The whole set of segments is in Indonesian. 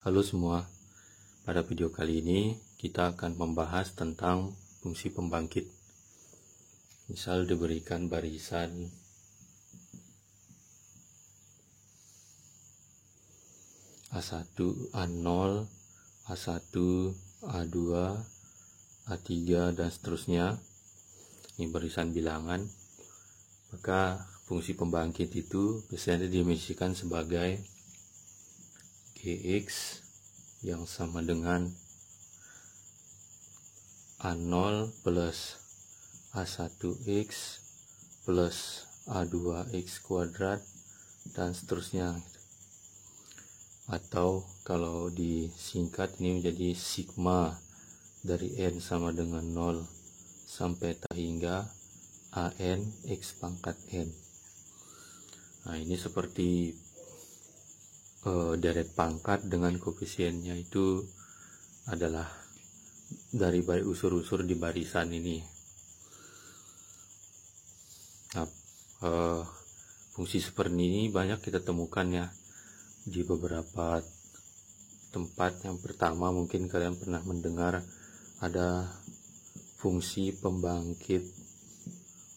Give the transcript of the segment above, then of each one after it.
Halo semua, pada video kali ini kita akan membahas tentang fungsi pembangkit. Misal diberikan barisan A1, A0, A1, A2, A3 dan seterusnya. Ini barisan bilangan. Maka fungsi pembangkit itu biasanya didefinisikan sebagai Gx yang sama dengan A0 plus A1x plus A2x kuadrat dan seterusnya. Atau kalau disingkat ini menjadi sigma dari n sama dengan 0 sampai hingga an x pangkat n. Nah, ini seperti deret pangkat dengan koefisiennya itu adalah dari unsur-unsur di barisan ini. Nah, fungsi seperti ini banyak kita temukan ya di beberapa tempat. Yang pertama, mungkin kalian pernah mendengar ada fungsi pembangkit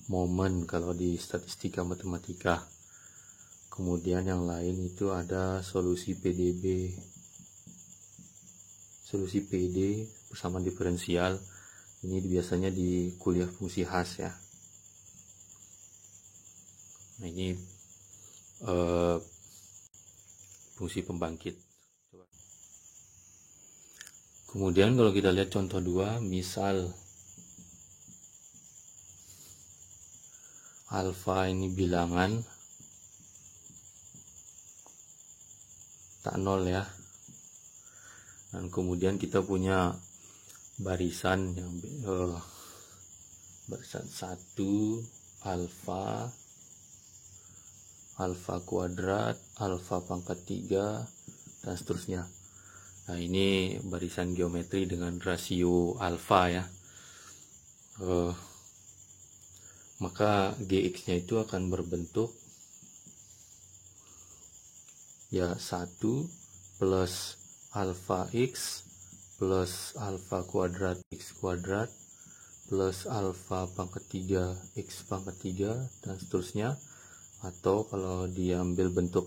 momen kalau di statistika matematika. Kemudian yang lain itu ada solusi PDB, solusi PD bersama diferensial. Ini biasanya di kuliah fungsi khas ya. Nah, ini fungsi pembangkit. Kemudian kalau kita lihat contoh 2, misal alfa ini bilangan tak nol ya, dan kemudian kita punya barisan yang barisan 1 alfa, alfa kuadrat, alfa pangkat 3 dan seterusnya. Nah, ini barisan geometri dengan rasio alfa ya. Maka Gx nya itu akan berbentuk ya 1 plus alfa x plus alfa kuadrat x kuadrat plus alfa pangkat 3 x pangkat 3 dan seterusnya. Atau kalau diambil bentuk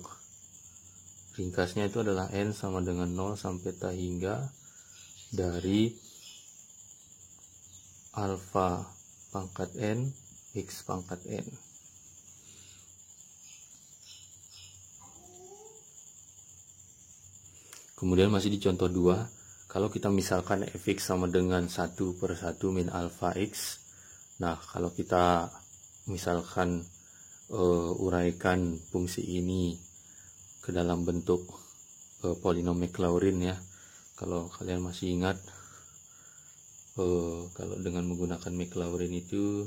ringkasnya itu adalah n sama dengan 0 sampai hingga dari alfa pangkat n x pangkat n. Kemudian masih di contoh 2, kalau kita misalkan fx sama dengan 1 per 1 min alfa x. Nah, kalau kita misalkan uraikan fungsi ini ke dalam bentuk polinom Maclaurin ya. Kalau kalian masih ingat, kalau dengan menggunakan Maclaurin itu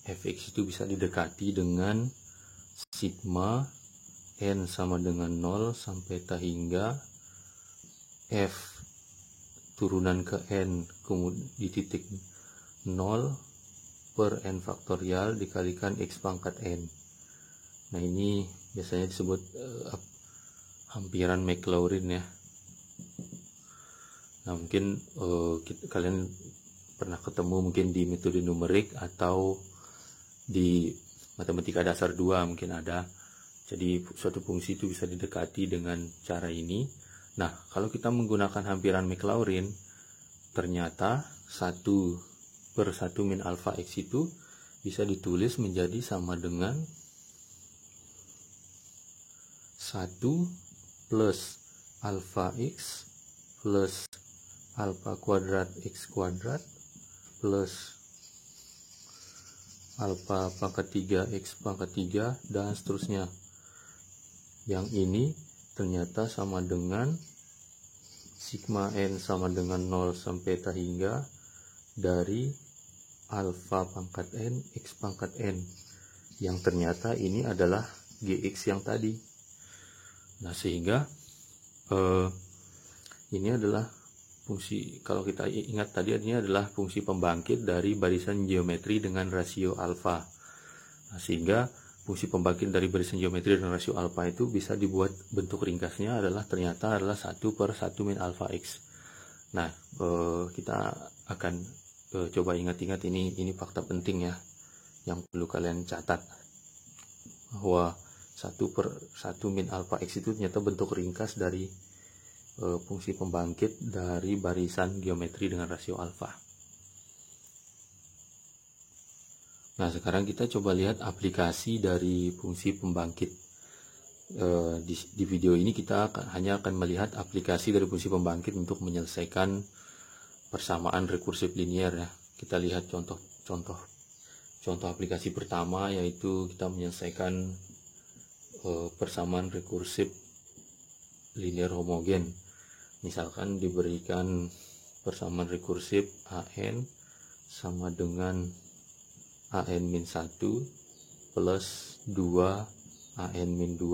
fx itu bisa didekati dengan sigma n sama dengan 0 sampai hingga f turunan ke n kemudian di titik 0 per n faktorial dikalikan x pangkat n. Nah, ini biasanya disebut hampiran Maclaurin ya. Nah, mungkin kalian pernah ketemu mungkin di metode numerik atau di matematika dasar 2 mungkin ada. Jadi suatu fungsi itu bisa didekati dengan cara ini. Nah, kalau kita menggunakan hampiran Maclaurin, ternyata 1 per 1 min alfa x itu bisa ditulis menjadi sama dengan 1 plus alfa x plus alfa kuadrat x kuadrat plus alfa pangkat 3 x pangkat 3 dan seterusnya. Yang ini ternyata sama dengan sigma n sama dengan 0 sampai hingga dari alfa pangkat n x pangkat n, yang ternyata ini adalah Gx yang tadi. Nah, sehingga ini adalah fungsi, kalau kita ingat tadi, ini adalah fungsi pembangkit dari barisan geometri dengan rasio alfa. Nah, sehingga fungsi pembangkit dari barisan geometri dengan rasio alfa itu bisa dibuat bentuk ringkasnya ternyata adalah 1 per 1 min alfa X. Nah, kita akan coba ingat-ingat ini fakta penting ya, yang perlu kalian catat, bahwa 1 per 1 min alfa X itu ternyata bentuk ringkas dari fungsi pembangkit dari barisan geometri dengan rasio alfa. Nah, sekarang kita coba lihat aplikasi dari fungsi pembangkit. Di video ini kita hanya akan melihat aplikasi dari fungsi pembangkit untuk menyelesaikan persamaan rekursif linier ya. Kita lihat contoh aplikasi pertama, yaitu kita menyelesaikan persamaan rekursif linier homogen. Misalkan diberikan persamaan rekursif AN sama dengan AN-1 plus 2 AN-2,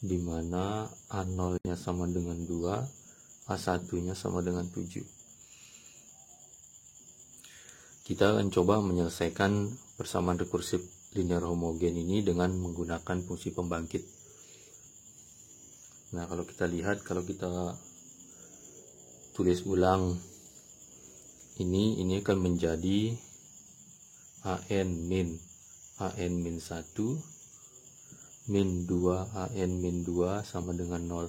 di mana A0-nya sama dengan 2, A1-nya sama dengan 7. Kita akan coba menyelesaikan persamaan rekursif linear homogen ini dengan menggunakan fungsi pembangkit. Nah, kalau kita lihat, kalau kita tulis ulang, ini akan menjadi AN min 1 min 2 AN min 2 sama dengan 0.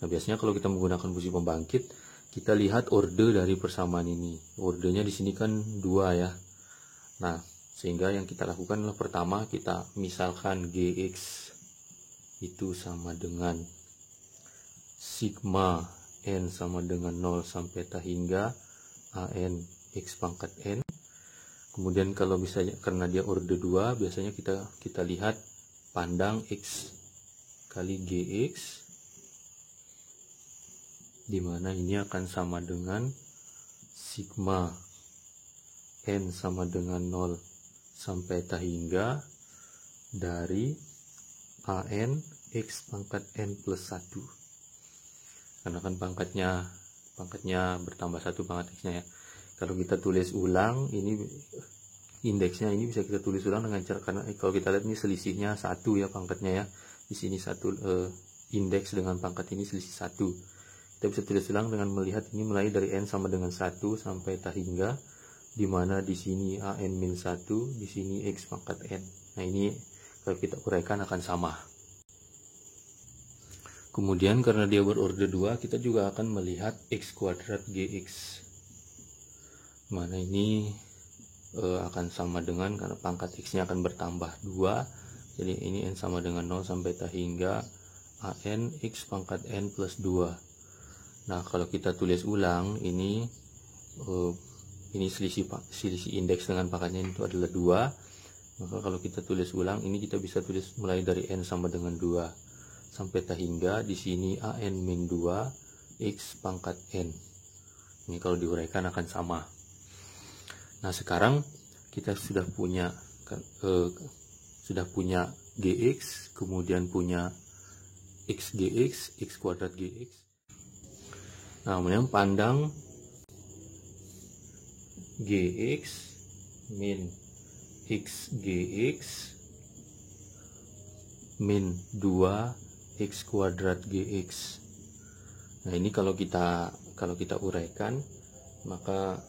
Nah, biasanya kalau kita menggunakan fungsi pembangkit, kita lihat orde dari persamaan ini. Ordenya di sini kan 2 ya. Nah, sehingga yang kita lakukan adalah pertama kita misalkan GX itu sama dengan sigma N sama dengan 0 sampai hingga AN X pangkat N. Kemudian kalau bisa, karena dia orde 2, biasanya kita lihat pandang X kali GX, dimana ini akan sama dengan sigma N sama dengan 0 sampai hingga dari AN X pangkat N plus 1. Karena kan pangkatnya bertambah 1 pangkat X-nya ya. Kalau kita tulis ulang, ini indeksnya ini bisa kita tulis ulang dengan cara, karena kalau kita lihat ini selisihnya 1 ya pangkatnya ya. Di sini 1 indeks dengan pangkat ini selisih 1. Kita bisa tulis ulang dengan melihat ini mulai dari N sama dengan 1 sampai hingga, di mana di sini AN-1, di sini X pangkat N. Nah, ini kalau kita uraikan akan sama. Kemudian karena dia berorde 2, kita juga akan melihat X kuadrat GX. Mana ini akan sama dengan, karena pangkat X-nya akan bertambah 2, jadi ini N sama dengan 0 sampai hingga AN X pangkat N plus 2. Nah, kalau kita tulis ulang, ini selisih indeks dengan pangkatnya itu adalah 2. Maka kalau kita tulis ulang, ini kita bisa tulis mulai dari N sama dengan 2 sampai hingga di sini AN min 2 X pangkat N. Ini kalau diuraikan akan sama. Nah, sekarang kita sudah punya GX, kemudian punya XGX, X kuadrat GX. Nah, kemudian pandang GX min XGX min 2 X kuadrat GX. Nah, ini kalau kita uraikan, maka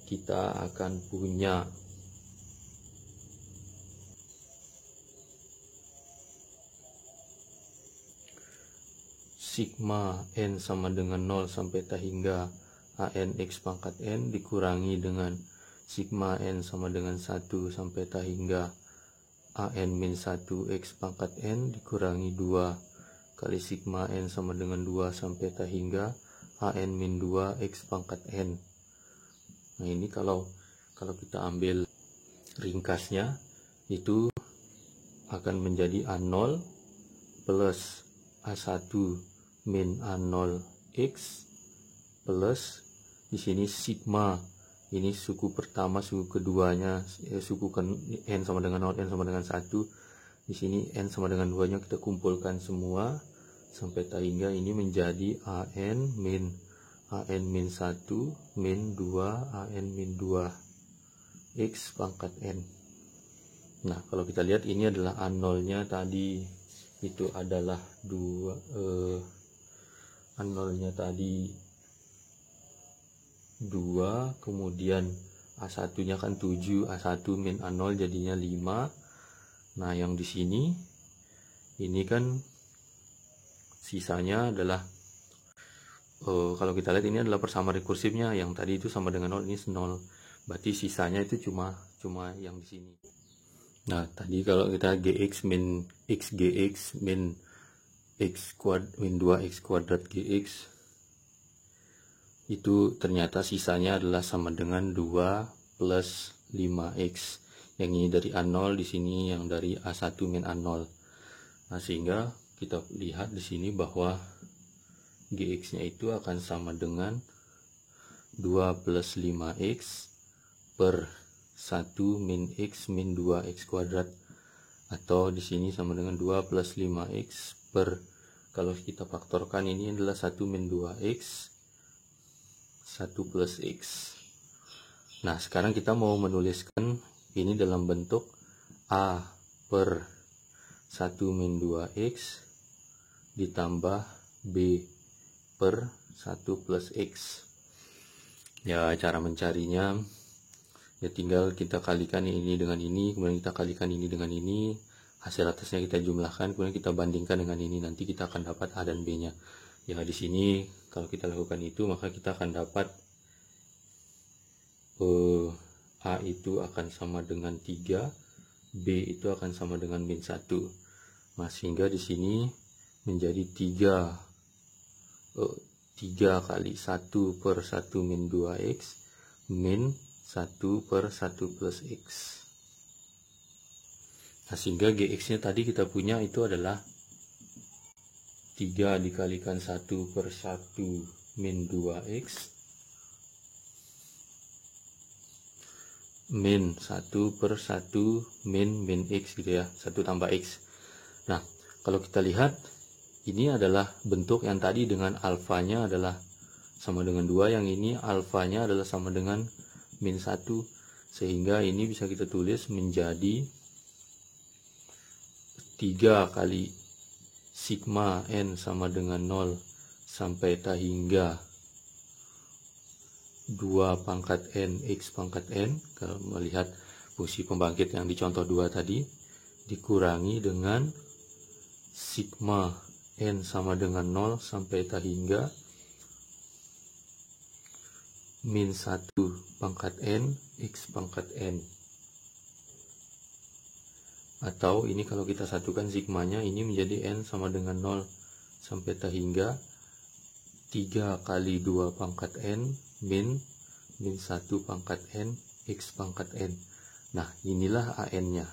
kita akan punya sigma N sama dengan 0 sampai hingga AN X pangkat N dikurangi dengan sigma N sama dengan 1 sampai hingga AN min 1 X pangkat N dikurangi 2 kali sigma N sama dengan 2 sampai hingga AN min 2 X pangkat N. Nah, ini kalau kita ambil ringkasnya, itu akan menjadi A0 plus A1 min A0 X plus di sini sigma, ini suku pertama, suku keduanya, suku N sama dengan 0, N sama dengan 1. Di sini N sama dengan 2-nya kita kumpulkan semua sampai hingga ini menjadi AN min 1 min 2 AN min 2 X pangkat N. Nah, kalau kita lihat ini adalah A0-nya tadi itu adalah 2, A0-nya tadi 2, kemudian A1-nya kan 7, A1 min A0 jadinya 5. Nah, yang di sini ini kan sisanya adalah kalau kita lihat ini adalah persamaan rekursifnya, yang tadi itu sama dengan 0, ini 0. Berarti sisanya itu cuma yang di sini. Nah, tadi kalau kita gx min x gx min x kuadrat min 2x kuadrat gx itu ternyata sisanya adalah sama dengan 2 plus 5x. Yang ini dari A0, di sini yang dari A1 min A0. Nah, sehingga kita lihat di sini bahwa gx-nya itu akan sama dengan 2 plus 5x per 1 min x min 2x kuadrat, atau di sini sama dengan 2 plus 5x per, kalau kita faktorkan ini adalah 1 min 2x 1 plus x. Nah, sekarang kita mau menuliskan ini dalam bentuk a per 1 min 2x ditambah b per 1 plus x. Ya, cara mencarinya ya tinggal kita kalikan ini dengan ini, kemudian kita kalikan ini dengan ini, hasil atasnya kita jumlahkan, kemudian kita bandingkan dengan ini, nanti kita akan dapat A dan B-nya. Ya, di sini kalau kita lakukan itu, maka kita akan dapat A itu akan sama dengan 3, B itu akan sama dengan min 1. Nah, sehingga di sini menjadi 3 kali 1 per 1 min 2x min 1 per 1 plus x. Nah, sehingga gx-nya tadi kita punya itu adalah 3 dikalikan 1 per 1 min 2x min 1 per 1 min x gitu ya, 1 tambah x. Nah, kalau kita lihat ini adalah bentuk yang tadi dengan alfanya adalah sama dengan 2, yang ini alfanya adalah sama dengan min 1, sehingga ini bisa kita tulis menjadi 3 kali sigma n sama dengan 0 sampai ta hingga 2 pangkat n x pangkat n, kalau melihat fungsi pembangkit yang di contoh 2 tadi, dikurangi dengan sigma n sama dengan 0 sampai ta hingga min 1 pangkat n x pangkat n. Atau ini kalau kita satukan sigmanya ini menjadi n sama dengan 0 sampai ta hingga 3 kali 2 pangkat n min 1 pangkat n x pangkat n. Nah, inilah an-nya.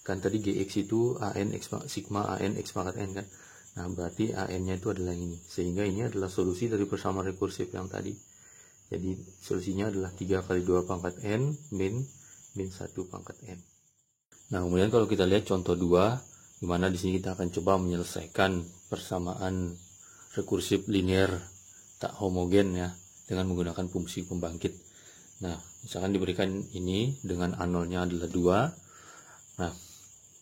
Kan tadi gx itu an x sigma an x pangkat n kan. Nah, berarti an-nya itu adalah ini. Sehingga ini adalah solusi dari persamaan rekursif yang tadi. Jadi solusinya adalah 3 kali 2 pangkat n min 1 pangkat n. Nah, kemudian kalau kita lihat contoh 2, dimana di sini kita akan coba menyelesaikan persamaan rekursif linear tak homogen ya, dengan menggunakan fungsi pembangkit. Nah, misalkan diberikan ini dengan A0-nya adalah 2. Nah,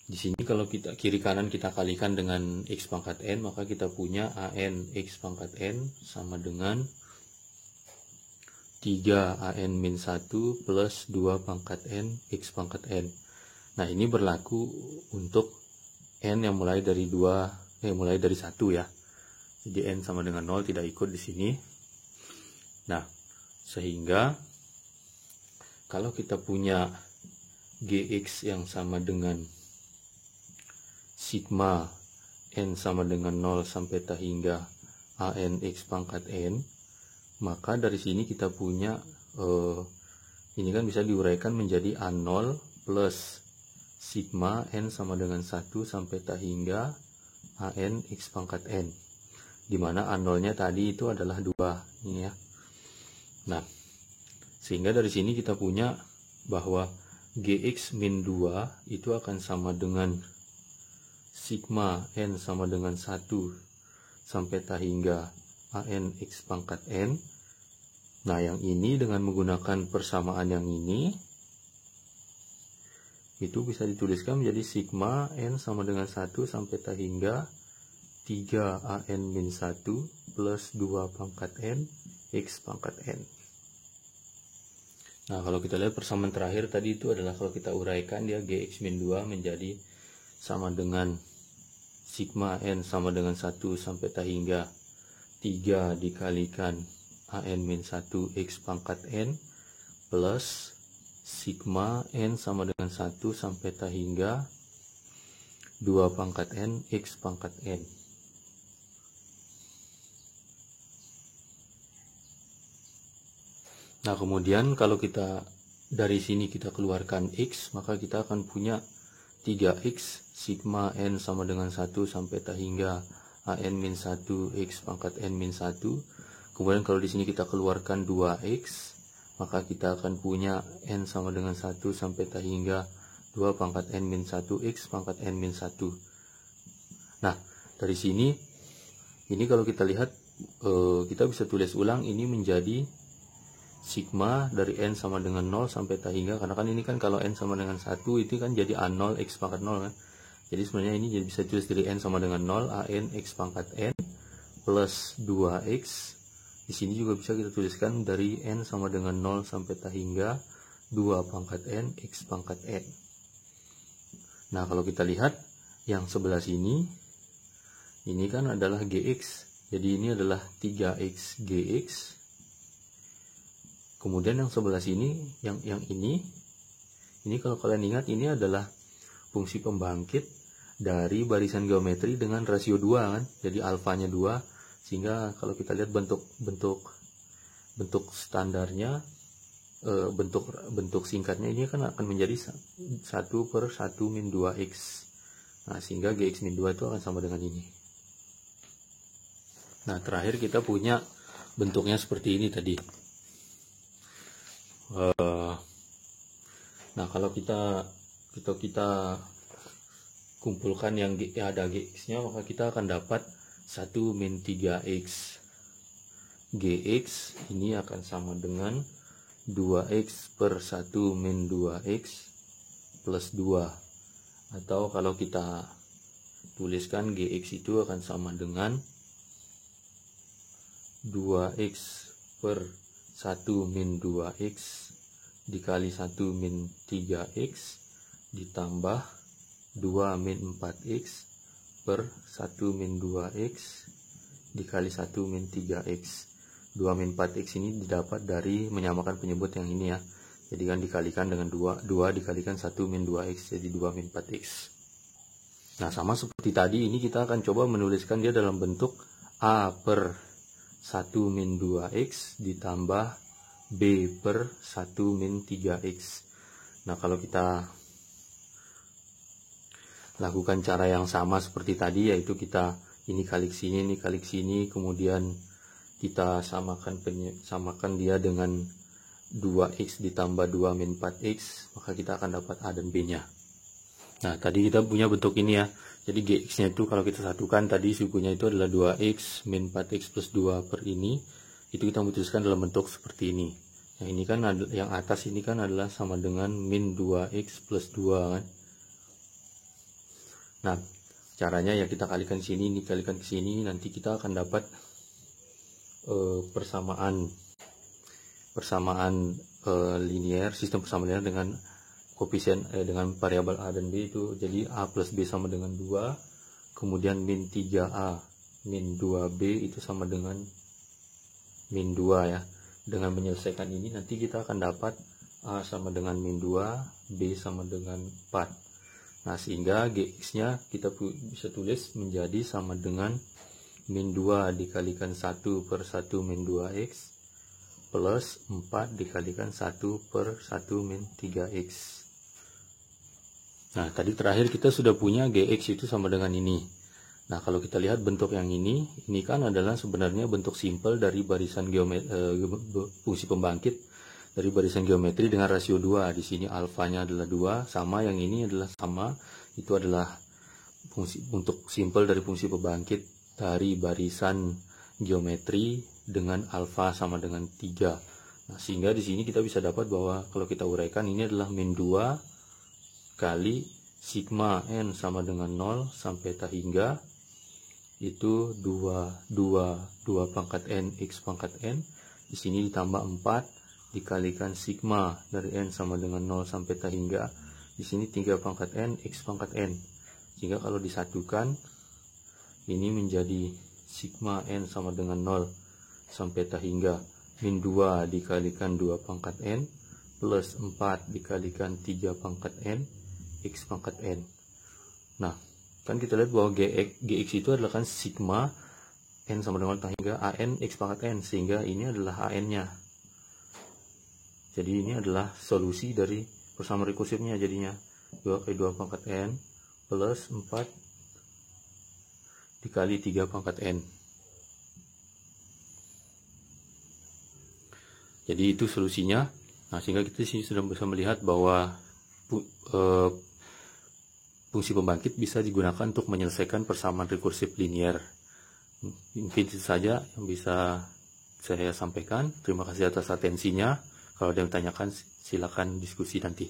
di sini kalau kita kiri kanan kita kalikan dengan x pangkat n, maka kita punya an x pangkat n sama dengan 3 an min 1 plus 2 pangkat n x pangkat n. Nah, ini berlaku untuk n yang mulai dari 1 ya. Jadi n sama dengan 0 tidak ikut di sini. Nah, sehingga kalau kita punya gx yang sama dengan sigma n sama dengan 0 sampai ta hingga an x pangkat n, maka dari sini kita punya ini kan bisa diuraikan menjadi A0 plus sigma n sama dengan 1 sampai ta hingga an x pangkat n, dimana A0-nya tadi itu adalah 2 ini ya. Nah, sehingga dari sini kita punya bahwa gx min 2 itu akan sama dengan sigma n sama dengan 1 sampai ta hingga an x pangkat n. Nah, yang ini dengan menggunakan persamaan yang ini itu bisa dituliskan menjadi sigma N sama dengan 1 sampai T hingga 3AN-1 plus 2 pangkat N X pangkat N. Nah, kalau kita lihat persamaan terakhir tadi itu adalah kalau kita uraikan dia Gx-2 menjadi sama dengan sigma N sama dengan 1 sampai T hingga 3 dikalikan AN-1 X pangkat N plus sigma N sama dengan 1 sampai T hingga 2 pangkat N X pangkat N. Nah, kemudian kalau kita dari sini kita keluarkan X, maka kita akan punya 3X sigma N sama dengan 1 sampai T hingga AN-1 X pangkat N-1. Kemudian kalau di sini kita keluarkan 2X, maka kita akan punya N sama dengan 1 sampai T hingga 2 pangkat N-1 X pangkat N-1. Nah, dari sini, ini kalau kita lihat, kita bisa tulis ulang ini menjadi sigma dari N sama dengan 0 sampai T hingga, karena kan ini kan kalau N sama dengan 1 itu kan jadi A0 X pangkat 0 kan. Jadi sebenarnya ini jadi bisa tulis dari N sama dengan 0 AN X pangkat N plus 2X. Di sini juga bisa kita tuliskan dari N sama dengan 0 sampai T hingga 2 pangkat N X pangkat N. Nah, kalau kita lihat yang sebelah sini, ini kan adalah Gx. Jadi ini adalah 3X Gx. Kemudian yang sebelah sini, yang ini kalau kalian ingat, ini adalah fungsi pembangkit dari barisan geometri dengan rasio 2 kan. Jadi alfanya 2. Sehingga kalau kita lihat bentuk standarnya, bentuk singkatnya ini kan akan menjadi 1/1 min 2x. Nah, sehingga Gx-2 itu akan sama dengan ini. Nah, terakhir kita punya bentuknya seperti ini tadi. Nah, kalau kita kumpulkan yang ada Gx-nya, maka kita akan dapat 1 min 3x Gx ini akan sama dengan 2x per 1 min 2x plus 2. Atau kalau kita tuliskan Gx itu akan sama dengan 2x per 1 min 2x dikali 1 min 3x ditambah 2 min 4x per 1 min 2x dikali 1 min 3x. 2 min 4x ini didapat dari menyamakan penyebut yang ini ya. Jadi kan dikalikan dengan 2 dikalikan 1 min 2x, jadi 2 min 4x. Nah, sama seperti tadi, ini kita akan coba menuliskan dia dalam bentuk A per 1 min 2x ditambah B per 1 min 3x. Nah, kalau kita lakukan cara yang sama seperti tadi, yaitu kita ini kali sini, kemudian kita samakan dia dengan 2x ditambah 2 min 4x, maka kita akan dapat A dan B nya. Nah, tadi kita punya bentuk ini ya. Jadi Gx nya itu kalau kita satukan tadi sukunya itu adalah 2x min 4x plus 2 per ini, itu kita tuliskan dalam bentuk seperti ini. Yang ini kan yang atas ini kan adalah sama dengan min 2x plus 2 kan. Nah, caranya ya kita kalikan sini, ini kalikan ke sini, nanti kita akan dapat persamaan linear, sistem persamaan linear dengan koefisien dengan variabel A dan B itu. Jadi A plus B sama dengan 2, kemudian min 3A min 2B itu sama dengan min 2 ya. Dengan menyelesaikan ini nanti kita akan dapat A sama dengan min 2, B sama dengan 4. Nah, sehingga Gx-nya kita bisa tulis menjadi sama dengan min 2 dikalikan 1 per 1 min 2x plus 4 dikalikan 1 per 1 min 3x. Nah, tadi terakhir kita sudah punya Gx itu sama dengan ini. Nah, kalau kita lihat bentuk yang ini kan adalah sebenarnya bentuk simpel dari barisan fungsi pembangkit dari barisan geometri dengan rasio 2. Di sini alfanya adalah 2, sama yang ini adalah sama. Itu adalah untuk simpel dari fungsi pembangkit dari barisan geometri dengan alfa sama dengan 3. Nah, sehingga di sini kita bisa dapat bahwa kalau kita uraikan ini adalah min 2 kali sigma n sama dengan 0 sampai tak hingga itu 2 pangkat n x pangkat n. Di sini ditambah 4 dikalikan sigma dari n sama dengan 0 sampai tak hingga. Di sini 3 pangkat n x pangkat n. Sehingga kalau disatukan ini menjadi sigma n sama dengan 0 sampai tak hingga min 2 dikalikan 2 pangkat n plus 4 dikalikan 3 pangkat n x pangkat n. Nah, kan kita lihat bahwa gx itu adalah kan sigma n sama dengan tak hingga an x pangkat n, sehingga ini adalah an-nya. Jadi ini adalah solusi dari persamaan rekursifnya, jadinya 2 kali 2 pangkat n plus 4 dikali 3 pangkat n. Jadi itu solusinya. Nah, sehingga kita sini sudah bisa melihat bahwa fungsi pembangkit bisa digunakan untuk menyelesaikan persamaan rekursif linier. Mungkin itu saja yang bisa saya sampaikan. Terima kasih atas atensinya. Kalau ada yang ditanyakan, silakan diskusi nanti.